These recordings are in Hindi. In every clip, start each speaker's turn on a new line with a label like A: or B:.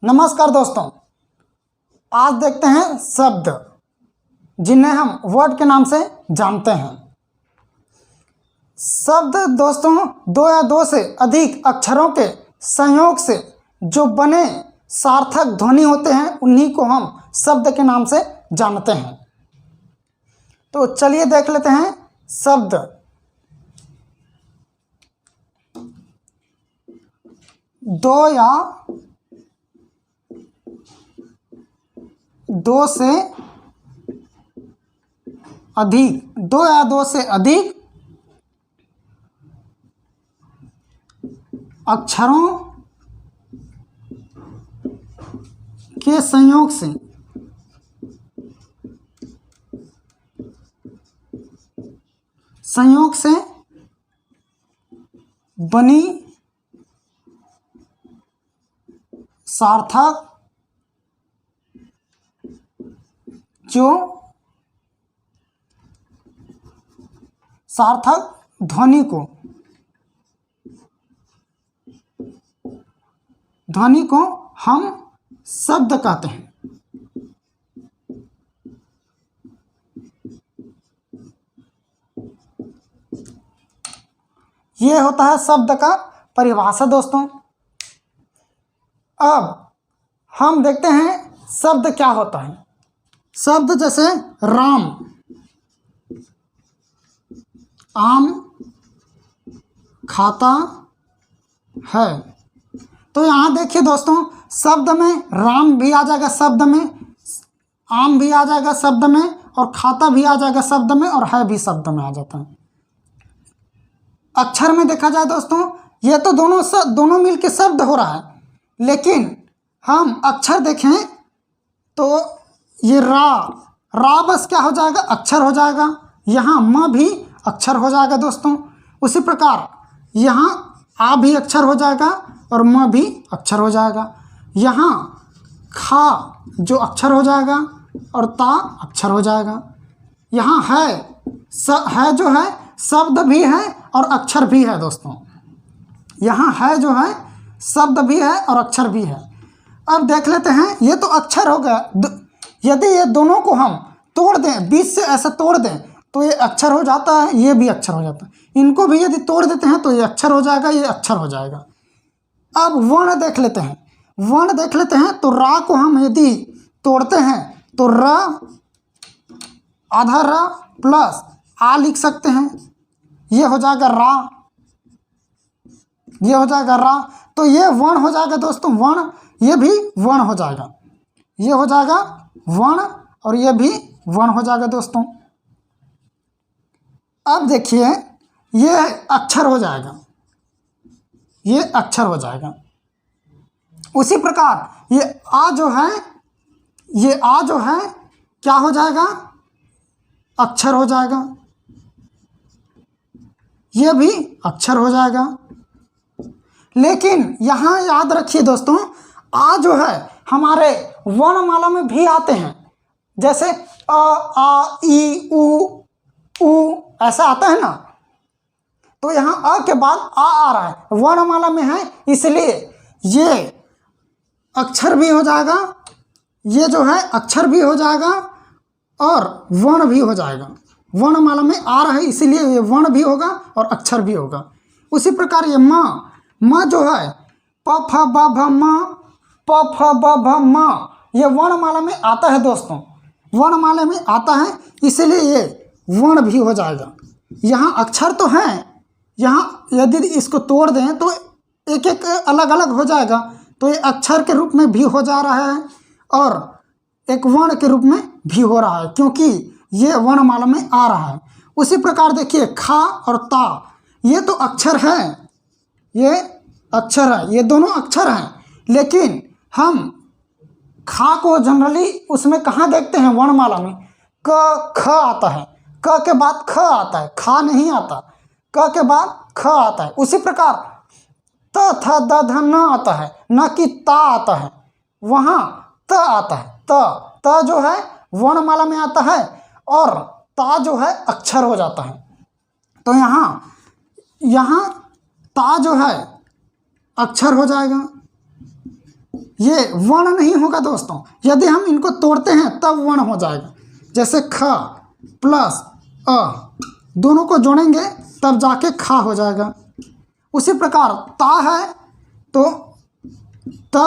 A: नमस्कार दोस्तों, आज देखते हैं शब्द जिन्हें हम वर्ड के नाम से जानते हैं। शब्द दोस्तों दो या दो से अधिक अक्षरों के संयोग से जो बने सार्थक ध्वनि होते हैं उन्हीं को हम शब्द के नाम से जानते हैं। तो चलिए देख लेते हैं शब्द। दो या दो से अधिक, दो या दो से अधिक अक्षरों के संयोग से बनी सार्थक जो सार्थक ध्वनि को हम शब्द कहते हैं। यह होता है शब्द का परिभाषा दोस्तों। अब हम देखते हैं शब्द क्या होता है। शब्द जैसे राम, आम खाता है, तो यहाँ देखिए दोस्तों, शब्द में राम भी आ जाएगा, शब्द में आम भी आ जाएगा शब्द में, और खाता भी आ जाएगा शब्द में, और है भी शब्द में आ जाता है। अक्षर में देखा जाए दोस्तों, ये तो दोनों मिलके शब्द हो रहा है, लेकिन हम अक्षर देखें तो ये रा बस क्या हो जाएगा, अक्षर हो जाएगा। यहाँ म भी अक्षर हो जाएगा दोस्तों। उसी प्रकार यहाँ आ भी अक्षर हो जाएगा और म भी अक्षर हो जाएगा। यहाँ खा जो अक्षर हो जाएगा और ता अक्षर हो जाएगा। यहाँ है जो है शब्द भी है और अक्षर भी है दोस्तों। यहाँ है जो है शब्द भी है और अक्षर भी है। अब देख लेते हैं, ये तो अक्षर हो गया। यदि ये दोनों को हम तोड़ दें, बीच से ऐसे तोड़ दें तो ये अक्षर हो जाता है, ये भी अक्षर हो जाता है। इनको भी यदि तोड़ देते हैं तो ये अक्षर हो जाएगा, ये अक्षर हो जाएगा। अब वर्ण देख लेते हैं। तो रा को हम यदि तोड़ते हैं तो र आधा र प्लस आ लिख सकते हैं, ये हो जाएगा रा, ये हो जाएगा रा। तो ये वर्ण हो जाएगा दोस्तों, वर्ण, ये भी वर्ण हो जाएगा, ये हो जाएगा वर्ण और ये भी वर्ण हो जाएगा दोस्तों। अब देखिए, ये अक्षर हो जाएगा, ये अक्षर हो जाएगा। उसी प्रकार ये आ जो है क्या हो जाएगा, अक्षर हो जाएगा, ये भी अक्षर हो जाएगा। लेकिन यहाँ याद रखिए दोस्तों, आ जो है हमारे वर्णमाला में भी आते हैं, जैसे अ, आ, ई, उ ऐसा आता है ना। तो यहाँ अ के बाद आ रहा है, वर्णमाला में है, इसलिए ये अक्षर भी हो जाएगा, ये जो है अक्षर भी हो जाएगा और वर्ण भी हो जाएगा। वर्णमाला में आ रहा है इसीलिए ये वर्ण भी होगा और अक्षर भी होगा। उसी प्रकार ये म जो है प फ ब भ म, प फ ब भ म, ये वर्णमाला में आता है दोस्तों, वर्णमाला में आता है, इसलिए ये वर्ण भी हो जाएगा। यहाँ अक्षर तो हैं, यहाँ यदि इसको तोड़ दें तो एक एक अलग अलग हो जाएगा, तो ये अक्षर के रूप में भी हो जा रहा है और एक वर्ण के रूप में भी हो रहा है, क्योंकि ये वर्णमाला में आ रहा है। उसी प्रकार देखिए, खा और ता, ये तो अक्षर है, ये अक्षर है, ये दोनों अक्षर हैं, लेकिन हम खा को जनरली उसमें कहाँ देखते हैं, वर्णमाला में क ख आता है, क के बाद ख आता है, खा नहीं आता, क के बाद ख आता है। उसी प्रकार त थ द ध न आता है, न कि ता आता है, वहाँ त आता है। त जो है वर्णमाला में आता है और ता जो है अक्षर हो जाता है। तो यहाँ ता जो है अक्षर हो जाएगा, ये वर्ण नहीं होगा दोस्तों। यदि हम इनको तोड़ते हैं तब वर्ण हो जाएगा। जैसे ख प्लस अ, दोनों को जोड़ेंगे तब जाके खा हो जाएगा। उसी प्रकार ता है तो त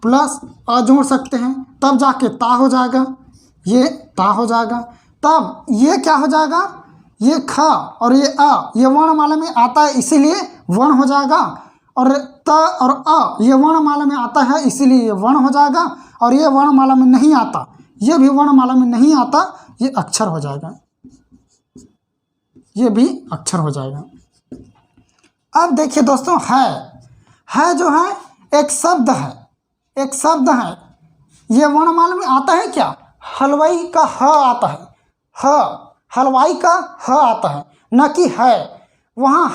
A: प्लस अ जोड़ सकते हैं तब जाके ता हो जाएगा, ये ता हो जाएगा। तब ये क्या हो जाएगा, ये ख और ये अ ये वर्णमाला में आता है इसीलिए वर्ण हो जाएगा, और त और अ ये वर्णमाला में आता है इसीलिए ये वर्ण हो जाएगा, और ये वर्णमाला में नहीं आता, ये भी वर्णमाला में नहीं आता, ये अक्षर हो जाएगा, ये भी अक्षर हो जाएगा। अब देखिए दोस्तों, है जो है एक शब्द है, एक शब्द है। ये वर्णमाला में आता है क्या, हलवाई का ह आता है, हलवाई का ह आता है, न कि है। वहाँ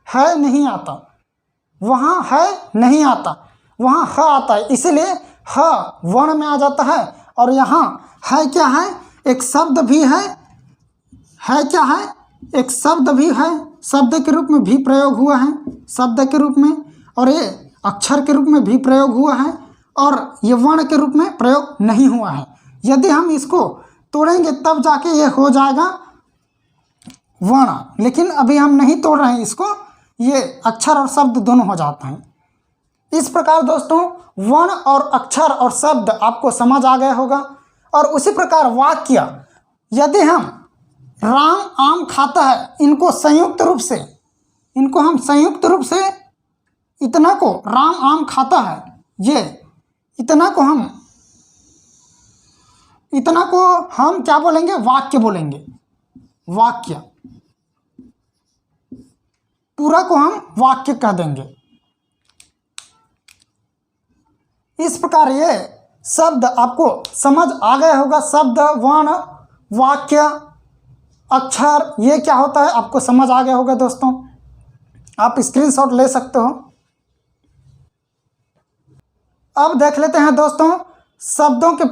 A: है नहीं आता, वहाँ है नहीं आता, वहाँ ह आता है, इसलिए ह वर्ण में आ जाता है। और यहाँ है क्या है, एक शब्द भी है क्या है, एक शब्द भी है, शब्द के रूप में भी प्रयोग हुआ है, शब्द के रूप में, और ये अक्षर के रूप में भी प्रयोग हुआ है, और ये वर्ण के रूप में प्रयोग नहीं हुआ है। यदि हम इसको तोड़ेंगे तब जाके ये हो जाएगा वर्ण, लेकिन अभी हम नहीं तोड़ रहे हैं इसको, ये अक्षर और शब्द दोनों हो जाते हैं। इस प्रकार दोस्तों वर्ण और अक्षर और शब्द आपको समझ आ गया होगा। और उसी प्रकार वाक्य, यदि हम राम आम खाता है, इनको हम संयुक्त रूप से इतना को राम आम खाता है, ये इतना को हम क्या बोलेंगे, वाक्य बोलेंगे, वाक्य, पूरा को हम वाक्य कह देंगे। इस प्रकार ये शब्द आपको समझ आ गया होगा। शब्द, वर्ण, वाक्य, अक्षर, ये क्या होता है आपको समझ आ गया होगा दोस्तों। आप स्क्रीनशॉट ले सकते हो। अब देख लेते हैं दोस्तों शब्दों के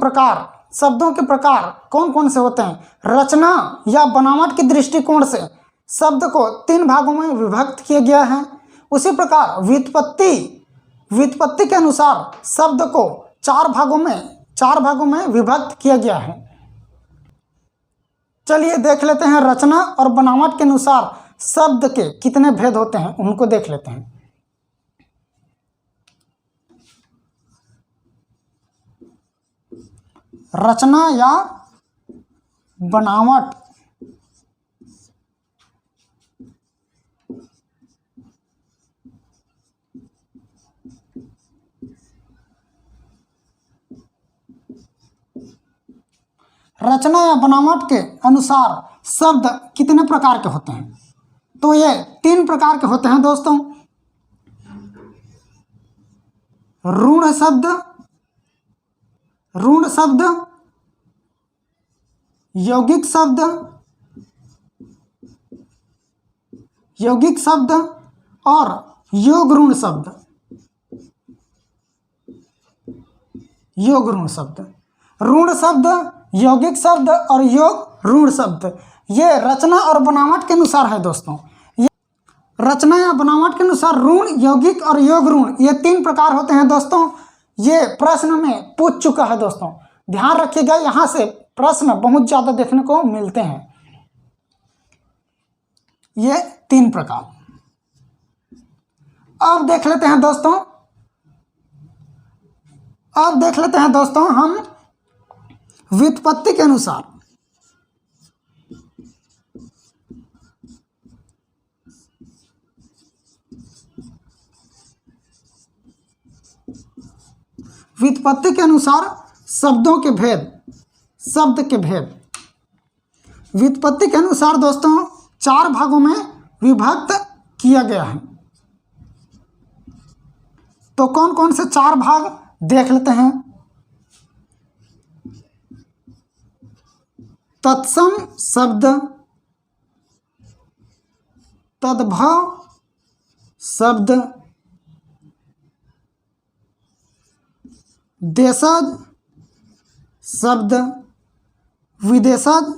A: प्रकार कौन कौन से होते हैं। रचना या बनावट के दृष्टिकोण से शब्द को 3 भागों में विभक्त किया गया है। उसी प्रकार व्युत्पत्ति के अनुसार शब्द को 4 भागों में विभक्त किया गया है। चलिए देख लेते हैं रचना और बनावट के अनुसार शब्द के कितने भेद होते हैं, उनको देख लेते हैं। रचना या बनावट, रचना या बनावट के अनुसार शब्द कितने प्रकार के होते हैं, तो ये 3 प्रकार के होते हैं दोस्तों। ऋण शब्द, यौगिक शब्द और योग ऋण शब्द। ऋण शब्द, यौगिक शब्द और योग ऋण शब्द, ये रचना और बनावट के अनुसार है दोस्तों। ये रचना या बनावट के अनुसार ऋण, यौगिक और योग ऋण, ये 3 प्रकार होते हैं दोस्तों। ये प्रश्न में पूछ चुका है दोस्तों, ध्यान रखिएगा, यहाँ से प्रश्न बहुत ज़्यादा देखने को मिलते हैं। ये 3 प्रकार। अब देख लेते हैं दोस्तों हम व्युत्पत्ति के अनुसार। व्युत्पत्ति के अनुसार शब्द के भेद। व्युत्पत्ति के अनुसार दोस्तों 4 भागों में विभक्त किया गया है। तो कौन कौन से 4 भाग देख लेते हैं। तत्सम शब्द, तद्भव शब्द, देशज शब्द, विदेशज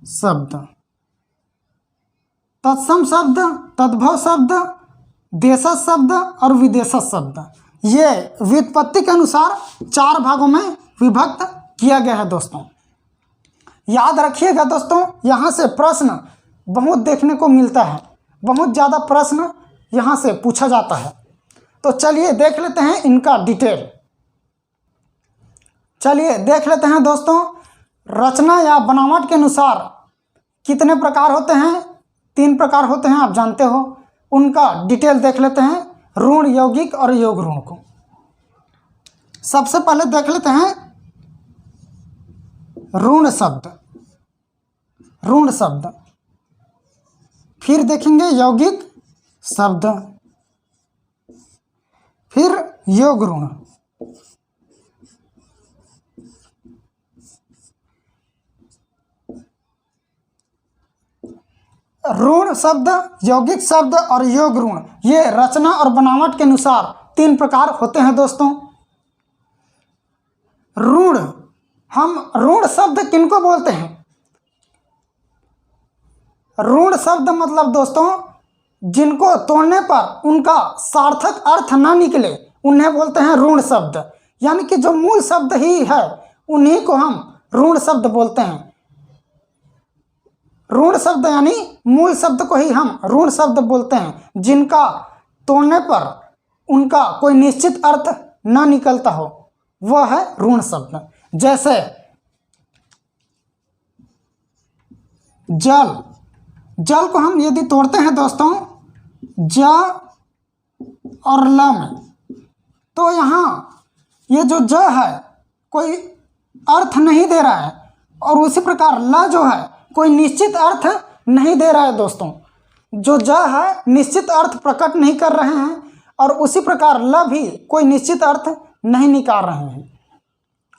A: शब्द। तत्सम शब्द, तद्भव शब्द, देशज शब्द और विदेशज शब्द, ये व्युत्पत्ति के अनुसार 4 भागों में विभक्त किया गया है दोस्तों। याद रखिएगा दोस्तों, यहाँ से प्रश्न बहुत देखने को मिलता है, बहुत ज़्यादा प्रश्न यहाँ से पूछा जाता है। तो चलिए देख लेते हैं इनका डिटेल। चलिए देख लेते हैं दोस्तों, रचना या बनावट के अनुसार कितने प्रकार होते हैं? 3 प्रकार होते हैं, आप जानते हो। उनका डिटेल देख लेते हैं, ऋण, यौगिक और योग ऋण को। सबसे पहले देख लेते हैं ऋण शब्द, ऋण शब्द, फिर देखेंगे यौगिक शब्द, फिर योग ऋण। ऋण शब्द, यौगिक शब्द और योग ऋण, ये रचना और बनावट के अनुसार 3 प्रकार होते हैं दोस्तों। ऋण, हम ऋण शब्द किनको बोलते हैं? ऋण शब्द मतलब दोस्तों, जिनको तोड़ने पर उनका सार्थक अर्थ ना निकले, उन्हें बोलते हैं ऋण शब्द। यानी कि जो मूल शब्द ही है, उन्हीं को हम ऋण शब्द बोलते हैं। ऋण शब्द यानी मूल शब्द को ही हम ऋण शब्द बोलते हैं, जिनका तोड़ने पर उनका कोई निश्चित अर्थ ना निकलता हो, वह है ऋण शब्द। जैसे जल, जल को हम यदि तोड़ते हैं दोस्तों ज और ल में, तो यहाँ ये जो ज है कोई अर्थ नहीं दे रहा है, और उसी प्रकार ल जो है कोई निश्चित अर्थ नहीं दे रहा है दोस्तों। जो ज है निश्चित अर्थ प्रकट नहीं कर रहे हैं, और उसी प्रकार ल भी कोई निश्चित अर्थ नहीं निकाल रहे हैं।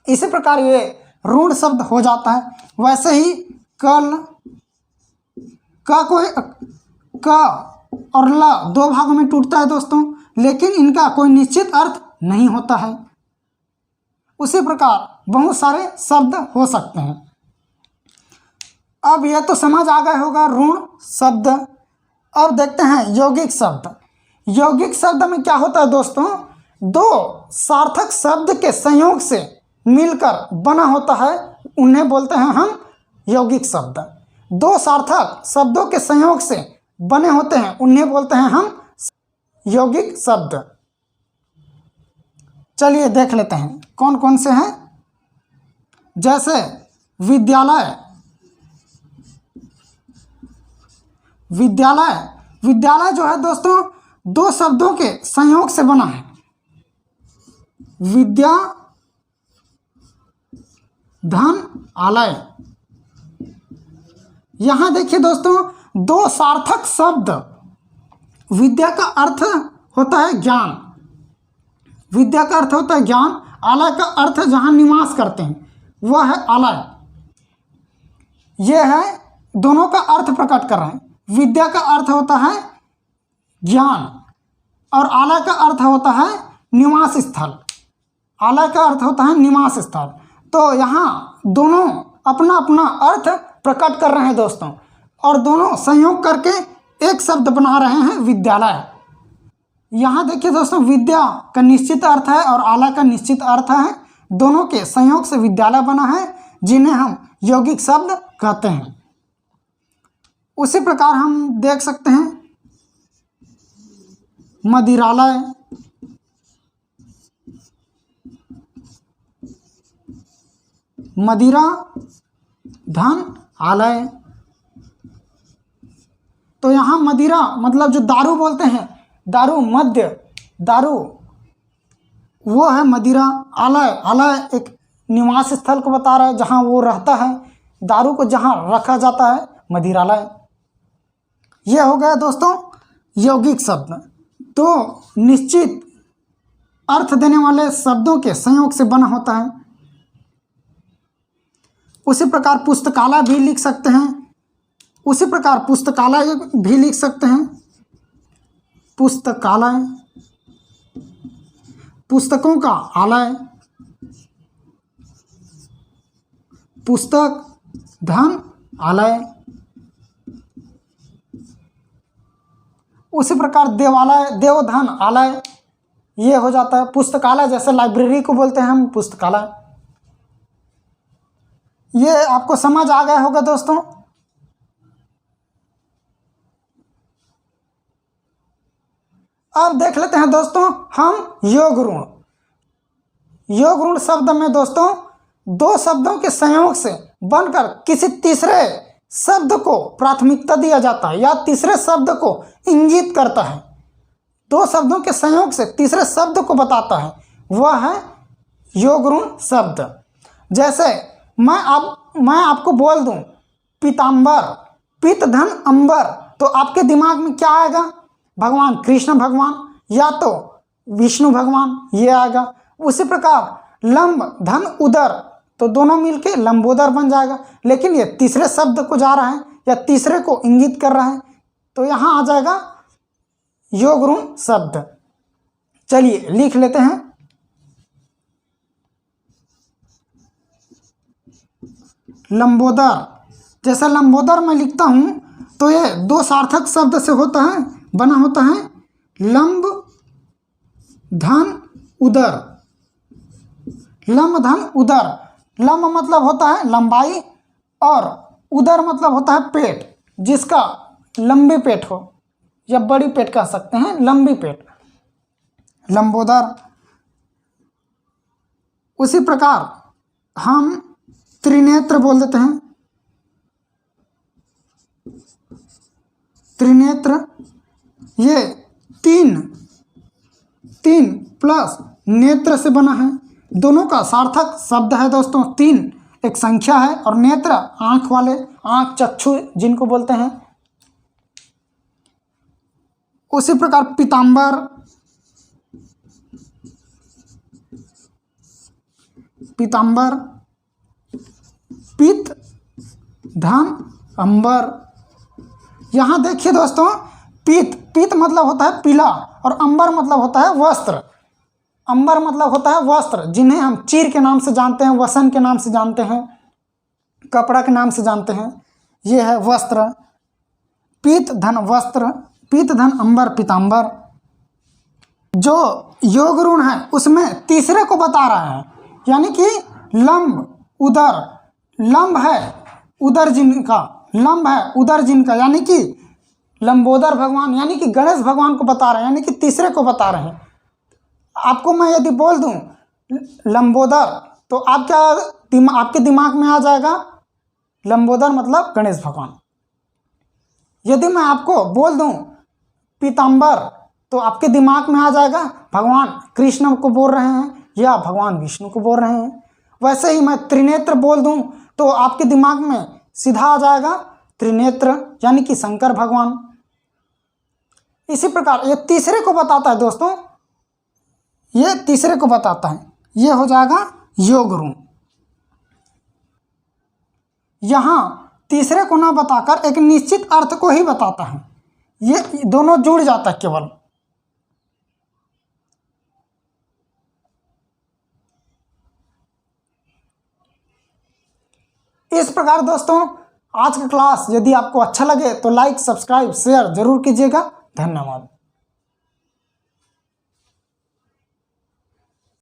A: इसी प्रकार ये ऋण शब्द हो जाता है। वैसे ही कल, क और ल 2 भागों में टूटता है दोस्तों, लेकिन इनका कोई निश्चित अर्थ नहीं होता है। उसी प्रकार बहुत सारे शब्द हो सकते हैं। अब यह तो समझ आ गया होगा ऋण शब्द। अब देखते हैं यौगिक शब्द। यौगिक शब्द में क्या होता है दोस्तों? 2 सार्थक शब्द के संयोग से मिलकर बना होता है, उन्हें बोलते हैं हम यौगिक शब्द। 2 सार्थक शब्दों के संयोग से बने होते हैं, उन्हें बोलते हैं हम यौगिक शब्द। चलिए देख लेते हैं कौन कौन से हैं। जैसे विद्यालय, विद्यालय, विद्यालय जो है दोस्तों 2 शब्दों के संयोग से बना है। विद्या धन आलय। यहां देखिए दोस्तों 2 सार्थक शब्द। विद्या का अर्थ होता है ज्ञान, विद्या का अर्थ होता है ज्ञान, आलय का अर्थ जहां निवास करते हैं वह है आलय। यह है दोनों का अर्थ प्रकट कर रहे हैं। विद्या का अर्थ होता है ज्ञान और आलय का अर्थ होता है निवास स्थल। आलय का अर्थ होता है निवास स्थल। तो यहाँ दोनों अपना अपना अर्थ प्रकट कर रहे हैं दोस्तों, और दोनों संयोग करके एक शब्द बना रहे हैं विद्यालय। यहाँ देखिए दोस्तों, विद्या का निश्चित अर्थ है और आलय का निश्चित अर्थ है, दोनों के संयोग से विद्यालय बना है, जिन्हें हम यौगिक शब्द कहते हैं। उसी प्रकार हम देख सकते हैं मदिरालय, मदिरा धन आलय। तो यहाँ मदिरा मतलब जो दारू बोलते हैं, दारू मद्य, दारू वो है मदिरा। आलय, आलय एक निवास स्थल को बता रहा है जहाँ वो रहता है, दारू को जहाँ रखा जाता है मदिरालय। यह हो गया दोस्तों यौगिक शब्द। तो निश्चित अर्थ देने वाले शब्दों के संयोग से बना होता है। उसी प्रकार पुस्तकालय भी लिख सकते हैं, उसी प्रकार पुस्तकालय भी लिख सकते हैं। पुस्तकालय, पुस्तकों का आलय, पुस्तक धन आलय। उसी प्रकार देवालय, देवधन, आलय, ये हो जाता है। पुस्तकालय, जैसे लाइब्रेरी को बोलते हैं हम पुस्तकालय। ये आपको समझ आ गया होगा दोस्तों। अब देख लेते हैं दोस्तों हम योग ऋण। योग ऋण शब्द में दोस्तों दो शब्दों के संयोग से बनकर किसी तीसरे शब्द को प्राथमिकता दिया जाता है या तीसरे शब्द को इंगित करता है। दो शब्दों के संयोग से तीसरे शब्द को बताता है, वह है योग ऋण शब्द। जैसे मैं आपको बोल दूं पीताम्बर, पित धन अंबर, तो आपके दिमाग में क्या आएगा? भगवान कृष्ण भगवान या तो विष्णु भगवान, ये आएगा। उसी प्रकार लंब धन उदर, तो दोनों मिलके लंबोदर बन जाएगा। लेकिन ये तीसरे शब्द को जा रहा है या तीसरे को इंगित कर रहा है, तो यहाँ आ जाएगा योग ऋण शब्द। चलिए लिख लेते हैं। लंबोदर, जैसे लंबोदर मैं लिखता हूं तो ये दो सार्थक शब्द से होता है, बना होता है लंब धन उदर। लंब धन उदर, लंब मतलब होता है लंबाई और उदर मतलब होता है पेट, जिसका लंबी पेट हो या बड़ी पेट कह सकते हैं, लंबी पेट, लंबोदर। उसी प्रकार हम त्रिनेत्र बोल देते हैं। त्रिनेत्र, ये तीन प्लस नेत्र से बना है। दोनों का सार्थक शब्द है दोस्तों। तीन एक संख्या है और नेत्र आंख वाले, आंख चक्षु जिनको बोलते हैं। उसी प्रकार पीताम्बर, पीताम्बर, पित धन अंबर। यहाँ देखिए दोस्तों, पीत मतलब होता है पीला और अंबर मतलब होता है वस्त्र। अंबर मतलब होता है वस्त्र, जिन्हें हम चीर के नाम से जानते हैं, वसन के नाम से जानते हैं, कपड़ा के नाम से जानते हैं। ये है वस्त्र। पीत धन वस्त्र, पीत धन अंबर पीताम्बर। जो योग ऋण है उसमें तीसरे को बता रहा है, यानी कि लंब उदर, लंब है उदर जिनका, लंब है उदर जिनका, यानी कि लंबोदर भगवान, यानी कि गणेश भगवान को बता रहे हैं, यानी कि तीसरे को बता रहे हैं। आपको मैं यदि बोल दूं लंबोदर, तो आपके दिमाग में आ जाएगा लंबोदर मतलब गणेश भगवान। यदि मैं आपको बोल दूं पीताम्बर, तो आपके दिमाग में आ जाएगा भगवान कृष्ण को बोल रहे हैं या भगवान विष्णु को बोल रहे हैं। वैसे ही मैं त्रिनेत्र बोल दूं तो आपके दिमाग में सीधा आ जाएगा त्रिनेत्र, यानी कि शंकर भगवान। इसी प्रकार ये तीसरे को बताता है दोस्तों, ये तीसरे को बताता है। ये हो जाएगा योग ऋण। यहां तीसरे को ना बताकर एक निश्चित अर्थ को ही बताता है। ये दोनों जुड़ जाता है केवल। इस प्रकार दोस्तों आज का क्लास यदि आपको अच्छा लगे तो लाइक, सब्सक्राइब, शेयर जरूर कीजिएगा। धन्यवाद।